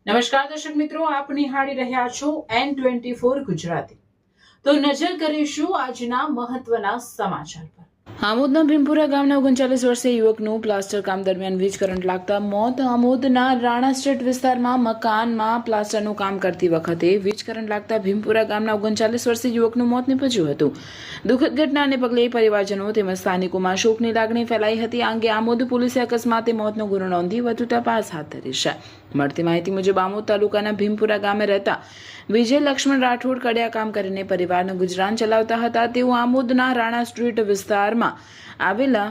નમસ્કાર દર્શક મિત્રો, આપ નિહાળી રહ્યા છો N24 ગુજરાતી। તો નજર કરીશું આજના મહત્વના સમાચાર પર। આમોદના ભીમપુરા ગામના 39 વર્ષીય યુવકનું પ્લાસ્ટર કામ દરમિયાન વીજ કરંટ લાગતા મોત। આમોદના રાણા સ્ટ્રીટ વિસ્તારમાં મકાનમાં પ્લાસ્ટરનું કામ કરતી વખતે વીજ કરંટ લાગતા ભીમપુરા ગામના 39 વર્ષીય યુવકનું મોત નીપજ્યું હતું। દુઃખદ ઘટનાને પગલે પરિવારજનો તેમજ સ્થાનિકોમાં શોકની લાગણી ફેલાઈ હતી। આ અંગે આમોદ પોલીસે અકસ્માતે મોતનો ગુનો નોંધી વધુ તપાસ હાથ ધરી છે। મળતી માહિતી મુજબ આમોદ તાલુકાના ભીમપુરા ગામે રહેતા વિજય લક્ષ્મણ રાઠોડ કડિયા કામ કરીને પરિવારનું ગુજરાન ચલાવતા હતા। તેઓ આમોદના રાણા સ્ટ્રીટ વિસ્તારમાં આવેલા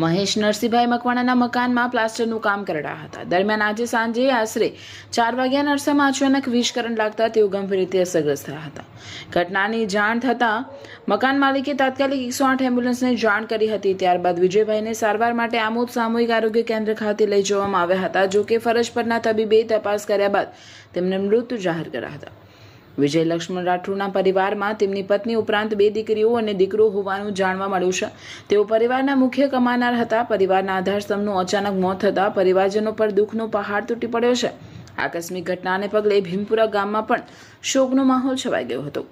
મહેશ નરસિંહભાઈ મકવાણાના મકાનમાં પ્લાસ્ટરનું કામ કરતા હતા। દરમિયાન આજે સાંજે આશરે 4 વાગ્યાના અરસામાં અચાનક વીજ કરંટ લાગતા તેઓ ગંભીર રીતે અસરગ્રસ્ત થયા હતા। ઘટનાની જાણ થતાં મકાન માલિકે તાત્કાલિક 108 એમ્બ્યુલન્સને જાણ કરી હતી। ત્યારબાદ વિજયભાઈને સારવાર માટે આમોદ સામૂહિક આરોગ્ય કેન્દ્ર ખાતે લઈ જવામાં આવ્યા હતા। જો કે ફરજ પરના તબીબે તપાસ કર્યા બાદ તેમને મૃત જાહેર કર્યા હતા। વિજય લક્ષ્મણ રાઠોડના પરિવારમાં તેમની પત્ની ઉપરાંત 2 દીકરીઓ અને દીકરો હોવાનું જાણવા મળ્યું છે। તેઓ પરિવારના મુખ્ય કમાનાર હતા। પરિવારના આધારસ્તંભનું અચાનક મોત થતાં પરિવારજનો પર દુઃખનો પહાડ તૂટી પડ્યો છે। આકસ્મિક ઘટનાને પગલે ભીમપુરા ગામમાં પણ શોકનો માહોલ છવાઈ ગયો હતો।